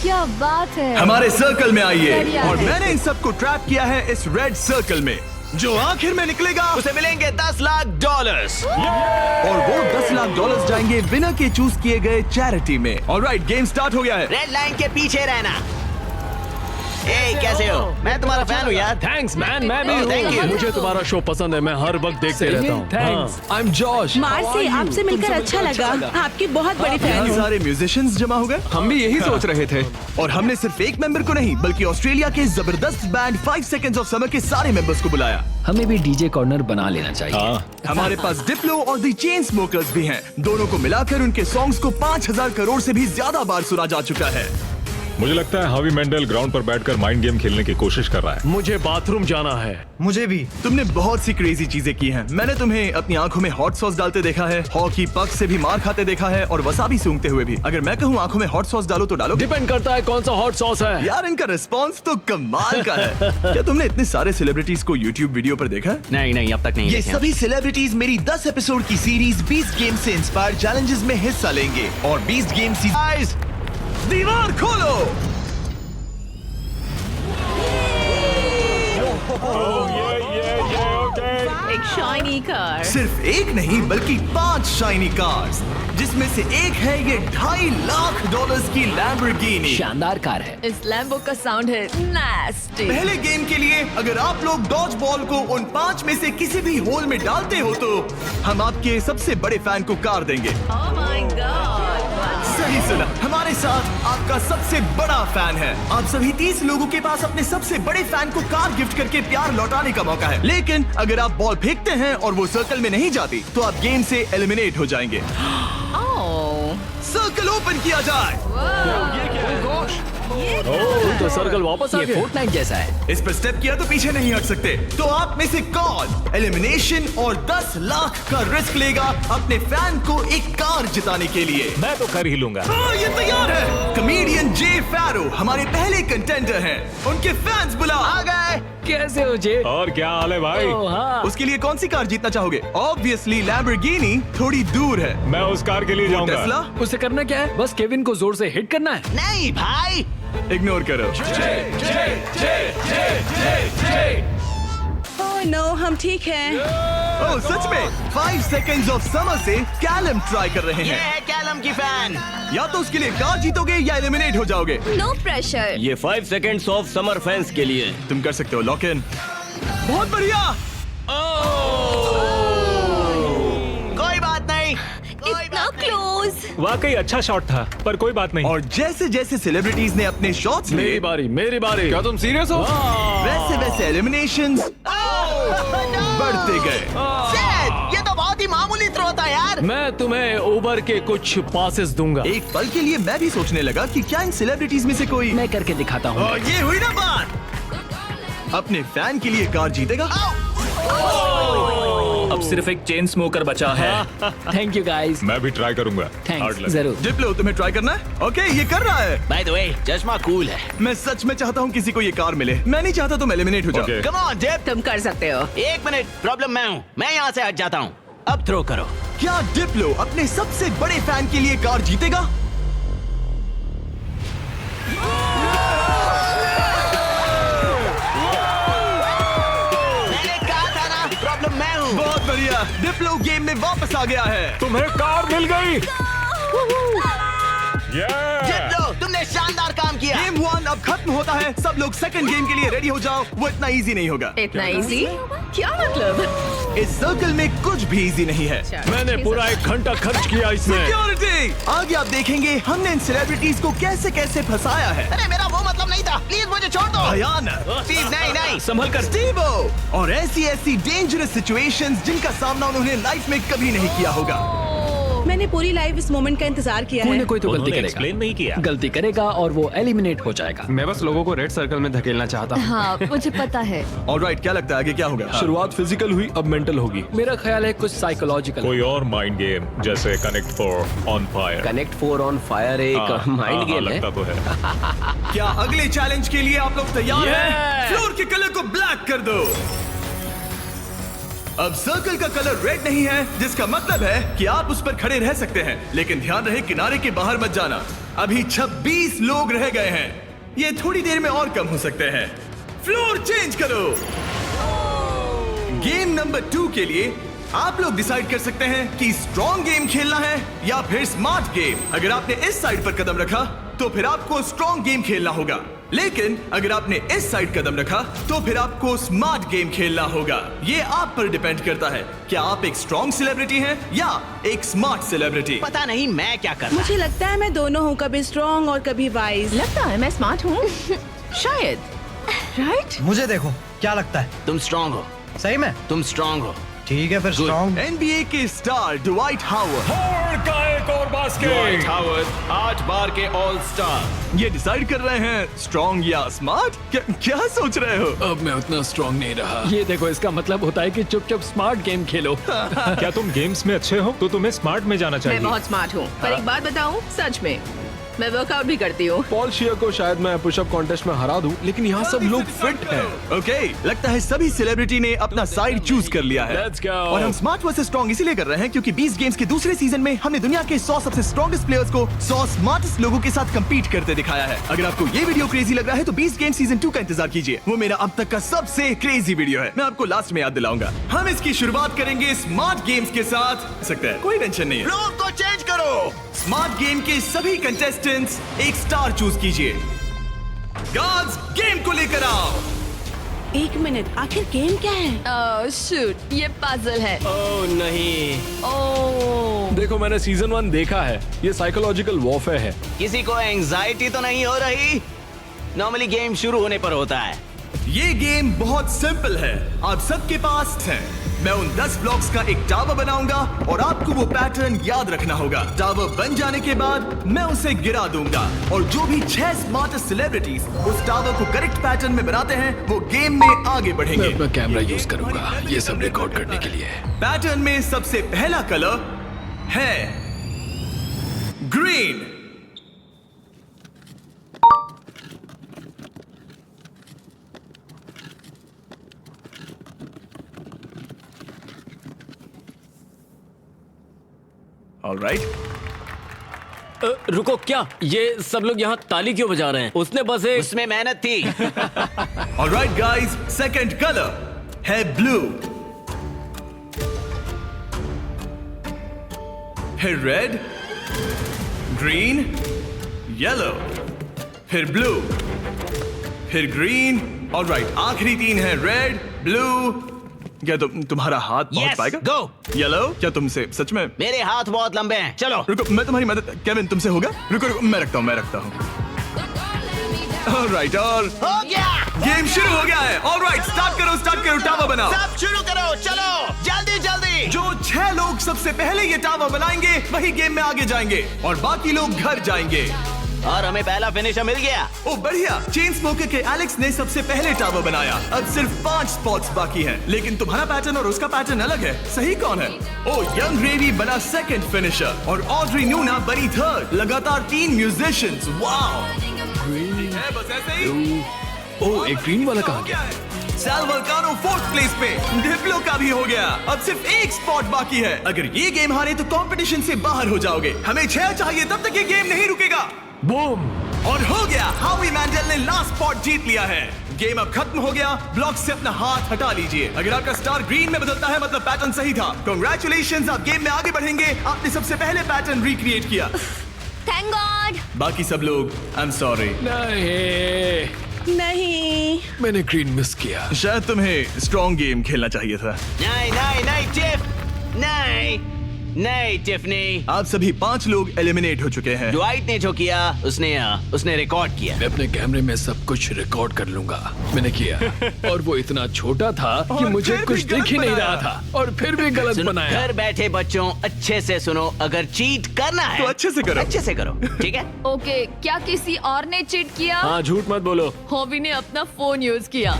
क्या बात है। हमारे सर्कल में आइए। बढ़िया और है। मैंने इन सबको ट्रैप किया है इस रेड सर्कल में। जो आखिर में निकलेगा उसे मिलेंगे $10 लाख। और वो $10 लाख जाएंगे विनर के चूज किए गए चैरिटी में। ऑलराइट, गेम स्टार्ट हो गया है। रेड लाइन के पीछे रहना। ए, कैसे हो? मैं तुम्हारा फैन हूँ यार। थैंक्स मैन, मैं भी Oh, thank you. हूँ। मुझे तुम्हारा शो पसंद है, मैं हर वक्त देखते रहता हूँ। Thanks. I am Josh. Marcy, आपसे मिलकर अच्छा लगा। आपकी बहुत बड़ी फैन इतने हूँ। सारे म्यूजिशियंस जमा हो गए। हम भी यही सोच रहे थे। और हमने सिर्फ एक मेंबर को नहीं बल्कि ऑस्ट्रेलिया के जबरदस्त बैंड 5 सेकंड्स ऑफ समर के सारे मेंबर्स को बुलाया। हमें भी डीजे कॉर्नर बना लेना चाहिए। हमारे पास डिप्लो और दी चेन स्मोकर्स भी हैं। दोनों को मिलाकर उनके सॉन्ग्स को 5000 करोड़ से भी ज्यादा बार सुना जा चुका है। मुझे लगता है हावी मेंडल ग्राउंड पर बैठकर माइंड गेम खेलने की कोशिश कर रहा है। मुझे बाथरूम जाना है। मुझे भी। तुमने बहुत सी क्रेजी चीजें की हैं। मैंने तुम्हें अपनी आंखों में हॉट सॉस डालते देखा है, हॉकी पक से भी मार खाते देखा है और वसाबी सूंघते हुए भी। अगर मैं कहूँ आंखों में हॉट सॉस डालो तो डालो? डिपेंड करता है कौन सा हॉट सॉस है। यार, इनका रिस्पांस तो कमाल का है। क्या तुमने इतने सारे सेलिब्रिटीज को यूट्यूब वीडियो पर देखा है? नहीं, अब तक नहीं ये देखे। सभी सेलिब्रिटीज मेरी 10 एपिसोड की सीरीज 20 गेम से इंस्पायर चैलेंजेस में हिस्सा लेंगे। और 20 गेम दीवार खोलो। एक शाइनी कार। सिर्फ एक नहीं बल्कि 5 शाइनी कार्स, जिसमें से एक है ये $2.5 लाख की लैम्बोर्गिनी। शानदार कार है। इस लैम्बो का साउंड है नास्टी। पहले गेम के लिए अगर आप लोग डॉज बॉल को उन 5 में से किसी भी होल में डालते हो तो हम आपके सबसे बड़े फैन को कार देंगे। Oh my God. सही सुना, हमारे साथ आपका सबसे बड़ा फैन है। आप सभी 30 लोगों के पास अपने सबसे बड़े फैन को कार गिफ्ट करके प्यार लौटाने का मौका है। लेकिन अगर आप बॉल फेंकते हैं और वो सर्कल में नहीं जाती तो आप गेम से एलिमिनेट हो जाएंगे। सर्कल ओपन किया जाए। तो सर्कल वापस आ ये गया। फोर्टनाइट जैसा है। इस पर स्टेप किया तो पीछे नहीं हट सकते। तो आप में से कौन एलिमिनेशन और 10 लाख का रिस्क लेगा अपने फैन को एक कार जिताने के लिए? मैं तो कर ही लूंगा। ये तैयार है। कमेडियन जे फैरो हमारे पहले कंटेंडर हैं। उनके फैंस बुलाओ। आ गए। कैसे हो जे? और क्या हाल है भाई? हाँ। उसके लिए कौन सी कार जीतना चाहोगे? ऑब्वियसली लैम्बोर्गिनी थोड़ी दूर है। मैं उस कार के लिए जाऊंगा। टेस्ला? उसे करना क्या है? बस केविन को जोर से हिट करना है। नहीं भाई। इग्नोर करो। ओह नो, हम ठीक हैं। ओह सच में 5 सेकंड्स ऑफ समर से कैलम ट्राई कर रहे ये हैं। है कैलम की फैन। या तो उसके लिए कार जीतोगे या एलिमिनेट हो जाओगे। No pressure. ये 5 सेकंड्स ऑफ समर फैंस के लिए। तुम कर सकते हो। Lock in. बहुत बढ़िया। कोई बात नहीं। इतना क्लोज। वाकई अच्छा शॉट था, पर कोई बात नहीं। और जैसे जैसे सेलिब्रिटीज ने अपने शॉट्स मेरी लिए, बारी, मेरी बारी। क्या तुम सीरियस हो? वैसे वैसे एलिमिनेशंस बढ़ते गए। Shit, ये तो बहुत ही मामूली थ्रो था यार। मैं तुम्हें उबर के कुछ पासेस दूंगा। एक पल के लिए मैं भी सोचने लगा कि क्या इन सेलिब्रिटीज में से कोई मैं करके दिखाता हूँ। और ये हुई ना बात। अपने फैन के लिए कार जीतेगा। अब सिर्फ एक चेन स्मोकर बचा है। Thank you guys. मैं भी ट्राई करूंगा। Thanks, Hard luck। जरूर। डिप्लो, तुम्हें ट्राई करना है? ओके, ये कर रहा है। बाय द वे, चश्मा कूल है। मैं सच में चाहता हूँ किसी को ये कार मिले। मैं नहीं चाहता तुम एलिमिनेट हो जाओ। Okay। कम ऑन जेब। तुम कर सकते हो। एक मिनट, प्रॉब्लम मैं हूँ। मैं यहाँ से हट जाता हूँ। अब थ्रो करो। क्या डिप्लो अपने सबसे बड़े फैन के लिए कार जीतेगा? मैंने कहा था ना, प्रॉब्लम मैं हूँ। बहुत बढ़िया। डिप्लो गेम में वापस आ गया है। तुम्हें कार मिल गई। जेब लो, तुमने शानदार काम किया। गेम 1 अब खत्म होता है। सब लोग सेकंड गेम के लिए रेडी हो जाओ। वो इतना इजी नहीं होगा। इतना इजी? क्या मतलब? इस सर्कल में कुछ भी इजी नहीं है। मैंने पूरा 1 घंटा खर्च किया इसमें। सिक्योरिटी, आगे आप देखेंगे हमने इन सेलिब्रिटीज को कैसे कैसे फंसाया है। अरे मेरा वो मतलब नहीं था। प्लीज मुझे छोड़ दो। भयानक। प्लीज नहीं। संभल कर। स्टीवो, और ऐसी ऐसी डेंजरस सिचुएशंस जिनका सामना उन्होंने लाइफ में कभी नहीं किया होगा। मैंने पूरी लाइफ इस मोमेंट का इंतजार किया कोई है। ना कोई तो गलती करेगा। एक्सप्लेन नहीं किया। गलती करेगा और वो एलिमिनेट हो जाएगा। मैं बस लोगों को रेड सर्कल में धकेलना चाहता हूँ। हाँ, मुझे पता है। ऑलराइट, क्या लगता है आगे क्या होगा? शुरुआत फिजिकल हुई, अब मेंटल होगी। मेरा ख्याल है कुछ साइकोलॉजिकल। कोई और माइंड गेम जैसे connect 4 on fire. Connect 4 on fire एक माइंड गेम है। लगता तो है। क्या अगले चैलेंज के लिए आप लोग तैयार हैं? Yeah! फ्लोर के कलर को ब्लैक कर दो। अब सर्कल का कलर रेड नहीं है, जिसका मतलब है कि आप उस पर खड़े रह सकते हैं, लेकिन ध्यान रहे किनारे के बाहर मत जाना। अभी 26 लोग रह गए हैं, ये थोड़ी देर में और कम हो सकते हैं। फ्लोर चेंज करो। गेम नंबर 2 के लिए आप लोग डिसाइड कर सकते हैं कि स्ट्रॉन्ग गेम खेलना है या फिर स्मार्ट गेम। अगर आपने इस साइड पर कदम रखा तो फिर आपको स्ट्रॉन्ग गेम खेलना होगा, लेकिन अगर आपने इस साइड कदम रखा तो फिर आपको स्मार्ट गेम खेलना होगा। ये आप पर डिपेंड करता है, क्या आप एक स्ट्रॉन्ग सेलिब्रिटी हैं या एक स्मार्ट सेलिब्रिटी। पता नहीं मैं क्या कर रहा। मुझे लगता है मैं दोनों हूँ, कभी स्ट्रॉन्ग और कभी वाइज। लगता है मैं स्मार्ट हूँ। शायद। राइट? मुझे देखो, क्या लगता है? तुम स्ट्रांग हो। सही में? तुम स्ट्रांग हो। ठीक है फिर स्ट्रॉन्ग। NBA के स्टार ड्वाइट हावर्ड का एक और बास्केट। हावर्ड 8 बार के ऑल स्टार। ये डिसाइड कर रहे हैं स्ट्रॉन्ग या स्मार्ट। क्या सोच रहे हो? अब मैं उतना स्ट्रॉन्ग नहीं रहा। ये देखो, इसका मतलब होता है कि चुपचाप स्मार्ट गेम खेलो। क्या तुम गेम्स में अच्छे हो तो तुम्हें स्मार्ट में जाना मैं चाहिए। बहुत स्मार्ट हूँ, पर एक बात बताऊँ, सच में मैं वर्कआउट भी करती हूँ। पॉल शियर को शायद मैं पुशअप कॉन्टेस्ट में हरा दूं, लेकिन यहाँ सब लोग फिट हैं। ओके, लगता है सभी सेलिब्रिटी ने अपना साइड चूज कर लिया है। Let's go. और हम स्मार्ट वर्सेस स्ट्रॉन्ग इसीलिए कर रहे हैं क्योंकि 20 गेम्स के दूसरे सीजन में हमने दुनिया के 100 सबसे स्ट्रॉन्गेस्ट प्लेयर्स को 100 स्मार्टेस्ट लोगों के साथ कम्पीट करते दिखाया है। अगर आपको ये वीडियो क्रेजी लग रहा है तो 20 गेम सीजन 2 का इंतजार कीजिए। वो मेरा अब तक का सबसे क्रेजी वीडियो है, मैं आपको लास्ट में याद दिलाऊंगा। हम इसकी शुरुआत करेंगे स्मार्ट गेम्स के साथ। सकता है, कोई टेंशन नहीं है। फ्लोर को चेंज करो। स्मार्ट गेम के सभी कंटेस्टेंट्स एक स्टार चूज कीजिए। गार्ड्स, गेम को लेकर आओ। 1 मिनट, आखिर गेम क्या है? शूट, ये पजल है। ओह नहीं, ओह, देखो, मैंने सीजन 1 देखा है, ये साइकोलॉजिकल वॉरफेयर है। किसी को एंजाइटी तो नहीं हो रही? नॉर्मली गेम शुरू होने पर होता है। ये गेम बहुत सिंपल है, आप सबके पास है। मैं उन 10 ब्लॉक्स का एक टावर बनाऊंगा और आपको वो पैटर्न याद रखना होगा। टावर बन जाने के बाद मैं उसे गिरा दूंगा और जो भी 6 स्मार्टेस्ट सेलिब्रिटीज उस टावर को करेक्ट पैटर्न में बनाते हैं वो गेम में आगे बढ़ेंगे। मैं अपना कैमरा यूज करूंगा ये सब रिकॉर्ड करने के लिए। पैटर्न में सबसे पहला कलर है ग्रीन। ऑलराइट, रुको, क्या ये सब लोग यहाँ ताली क्यों बजा रहे हैं? उसने बस एक उसमें मेहनत थी। ऑलराइट गाइस, सेकंड कलर है ब्लू, फिर रेड, ग्रीन, येलो, फिर ब्लू, फिर ग्रीन। ऑलराइट, आखिरी 3 है रेड, ब्लू। क्या तुम्हारा हाथ पहुंच Yes, पाएगा? go. येलो, क्या तुमसे सच में? मेरे हाथ बहुत लंबे हैं। चलो रुको, मैं तुम्हारी मदद। केविन, तुमसे होगा? रुको रुको, मैं रखता हूँ। ऑलराइट, और हो गया। गेम शुरू हो गया है। ऑलराइट, स्टार्ट करो, टावर बनाओ। सब शुरू करो, चलो जल्दी जल्दी। जो 6 लोग सबसे पहले ये टावर बनाएंगे वही गेम में आगे जाएंगे और बाकी लोग घर जाएंगे। और हमें पहला फिनिशर मिल गया। ओ बढ़िया, चेन स्मोकर के एलेक्स ने सबसे पहले टावर बनाया। अब सिर्फ 5 स्पॉट्स बाकी हैं, लेकिन तुम्हारा पैटर्न और उसका पैटर्न अलग है। सही कौन है? ओ, यंग रेवी बना सेकंड फिनिशर और ऑड्री न्यूना बनी थर्ड। लगातार 3 म्यूजिशियंस। वाओ, है बस ऐसे ही। ओ, एक ग्रीन वाला कहाँ गया? सैल वल्कानो 4th प्लेस पे। डिप्लो का भी हो गया। अब सिर्फ 1 स्पॉट बाकी है। अगर ये गेम हारे तो कंपटीशन से बाहर हो जाओगे। हमें 6 चाहिए, तब तक ये गेम नहीं रुकेगा। बूम! और हो गया, हावी मैंडल ने लास्ट स्पॉट जीत लिया है। गेम अब खत्म हो गया। ब्लॉक से अपना हाथ हटा लीजिए। अगर आपका स्टार ग्रीन में बदलता है मतलब पैटर्न सही था। कांग्रेचुलेशंस, आप गेम में आगे बढ़ेंगे। आपने सबसे पहले पैटर्न रिक्रिएट किया। Thank God. बाकी सब लोग आई एम सॉरी। नहीं, मैंने ग्रीन मिस किया। शायद तुम्हें स्ट्रॉन्ग गेम खेलना चाहिए था। नहीं नहीं नहीं टिफ, नहीं नहीं टिफनी। आप सभी 5 लोग एलिमिनेट हो चुके हैं। ड्वाइट ने जो किया उसने रिकॉर्ड किया। मैं अपने कैमरे में सब कुछ रिकॉर्ड कर लूंगा। मैंने किया और वो इतना छोटा था कि और मुझे फिर कुछ भी दिख ही गलत नहीं बनाया। रहा था और फिर भी गलत सुनो, बनाया। घर बैठे बच्चों, अच्छे से सुनो। अगर चीट करना है तो अच्छे से करो। अच्छे से करो, ठीक है? ओके, क्या किसी और ने चीट किया? हाँ, झूठ मत बोलो। हॉबी ने अपना फोन यूज किया।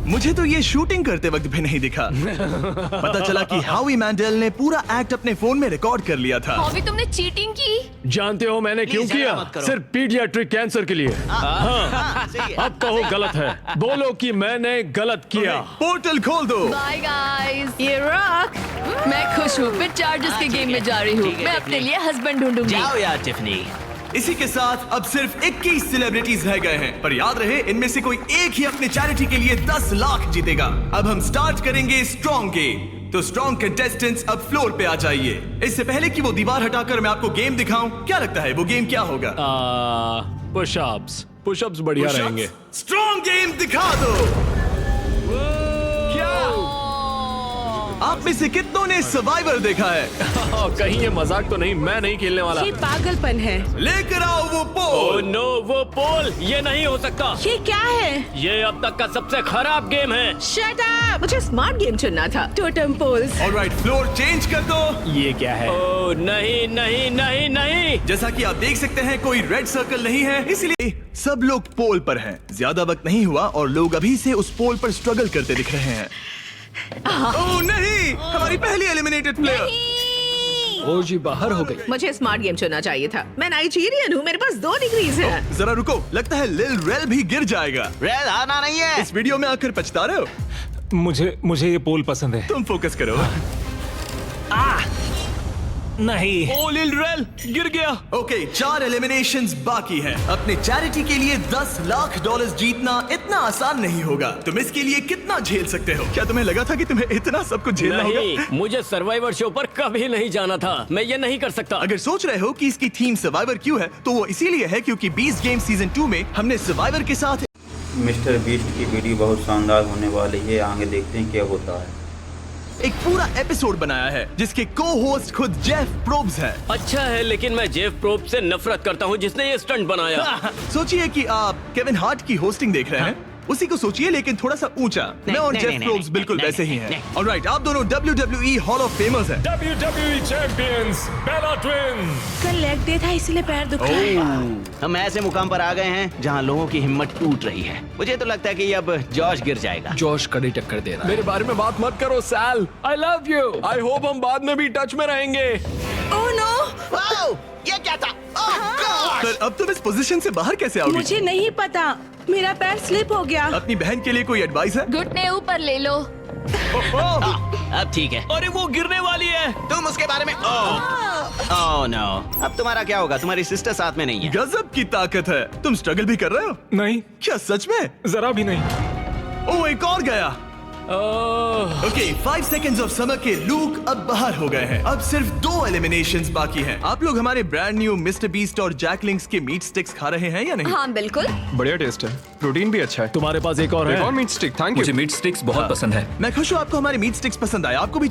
मुझे तो ये शूटिंग करते वक्त भी नहीं दिखा। पता चला कि हावी मैंडल ने पूरा एक्ट अपने फोन में रिकॉर्ड कर लिया था। हॉवी, तुमने चीटिंग की? जानते हो मैंने क्यों Please, किया? ऐसा मत करो। सिर्फ पीडियाट्रिक कैंसर के लिए। हाँ, सही है। अब कहो गलत है, बोलो कि मैंने गलत किया। पोर्टल खोल दो। बाय गाइस, ये रॉक। मैं खुश हूँ, मैं चार्जर्स के गेम में जा रही हूँ। ठीक है, मैं अपने टिफनी। लिए हस्बैंड ढूंढूंगी। जाओ यार टिफनी। इसी के साथ अब सिर्फ 21 सेलिब्रिटीज रह गए हैं, पर याद रहे इनमें से कोई एक ही अपने चैरिटी के लिए 10 लाख जीतेगा। अब हम स्टार्ट करेंगे स्ट्रॉन्ग गेम। तो स्ट्रॉन्ग कंटेस्टेंट्स अब फ्लोर पे आ जाइए। इससे पहले कि वो दीवार हटाकर मैं आपको गेम दिखाऊं, क्या लगता है वो गेम क्या होगा? पुशअप्स। पुशअप्स बढ़िया रहेंगे। स्ट्रॉन्ग गेम दिखा दो। क्या आप में से कितनों ने सर्वाइवर देखा है? कहीं ये मजाक तो नहीं, मैं नहीं खेलने वाला। ये पागलपन है। लेकर आओ वो ओह पोल। नो, वो पोल, ये नहीं हो सकता। ये क्या है? ये अब तक का सबसे खराब गेम है। Shut up. मुझे स्मार्ट गेम चुनना था। Totem poles. Alright, floor change कर दो। ये क्या है? ओह नहीं नहीं नहीं नहीं। जैसा कि आप देख सकते हैं कोई रेड सर्कल नहीं है, इसलिए सब लोग पोल पर हैं। ज्यादा वक्त नहीं हुआ और लोग अभी से उस पोल पर स्ट्रगल करते दिख रहे हैं। ओह नहीं, हमारी पहली एलिमिनेटेड प्लेयर। ओ जी बाहर हो गई। मुझे स्मार्ट गेम चुनना चाहिए था। मैं नाइजीरियन हूँ, मेरे पास 2 डिग्रीज है। जरा रुको, लगता है लिल रेल भी गिर जाएगा। रेड हारना नहीं है। इस वीडियो में आकर पछता रहे हो? मुझे ये पोल पसंद है। तुम फोकस करो। नहीं। ओ लिल रेल गिर गया। ओके, 4 एलिमिनेशंस बाकी हैं। अपने चैरिटी के लिए $10 लाख जीतना इतना आसान नहीं होगा। तुम इसके लिए कितना झेल सकते हो? क्या तुम्हें लगा था कि तुम्हें इतना सब कुछ झेलना होगा? नहीं, मुझे सर्वाइवर शो पर कभी नहीं जाना था। मैं ये नहीं कर सकता। अगर सोच रहे हो कि इसकी थीम सर्वाइवर क्यों है, तो वो इसीलिए है क्योंकि बीस्ट गेम सीजन 2 में हमने सर्वाइवर के साथ मिस्टर बीस्ट की वीडियो बहुत शानदार होने वाली है। आगे देखते हैं क्या होता है। एक पूरा एपिसोड बनाया है जिसके को होस्ट खुद जेफ प्रोब्स है। अच्छा है, लेकिन मैं जेफ प्रोब से नफरत करता हूँ जिसने ये स्टंट बनाया। सोचिए कि आप केविन हार्ट की होस्टिंग देख रहे हैं, उसी को सोचिए लेकिन थोड़ा सा ऊंचा। मैं और जेफ प्रोब्स बिल्कुल वैसे ही हैं। ऑलराइट, आप दोनों WWE हॉल ऑफ फेमर्स हैं। WWE चैंपियंस बेला ट्विन्स। कल लेग डे था इसलिए पैर दुख रहा है। हम ऐसे मुकाम पर आ गए हैं जहां लोगों की हिम्मत टूट रही है। मुझे तो लगता है कि अब जॉश गिर जाएगा। जॉश कड़ी टक्कर दे रहा है। मेरे बारे में बात मत करो Sal. I love you. I hope हम बाद में भी टच में रहेंगे। Oh no. वाओ, ये क्या था? ओह गॉड! पर अब तुम इस पोजीशन से बाहर कैसे आओगे? मुझे नहीं पता, मेरा पैर स्लिप हो गया। अपनी बहन के लिए कोई एडवाइस है? घुटने ऊपर ले लो। अब ठीक है। अरे वो गिरने वाली है। तुम उसके बारे में ओह नो। अब तुम्हारा क्या होगा? तुम्हारी सिस्टर साथ में नहीं है। गजब की ताकत है। तुम स्ट्रगल भी कर रहे हो? नहीं, क्या सच में? जरा भी नहीं। ओह, एक और गया। ओके, 5 सेकंड्स ऑफ समर के लूक अब बाहर हो गए हैं। अब सिर्फ 2 एलिमिनेशंस बाकी हैं। आप लोग हमारे ब्रांड न्यू मिस्टर बीस्ट और जैक लिंक्स के मीट स्टिक्स खा रहे हैं या नहीं? हाँ बिल्कुल। बढ़िया टेस्ट है, प्रोटीन भी अच्छा है। तुम्हारे पास एक और है? एक और meat stick. Thank you. Meat sticks बहुत पसंद है। मैं खुश हूँ आपको हमारे मीट स्टिक्स पसंद आए। आपको भी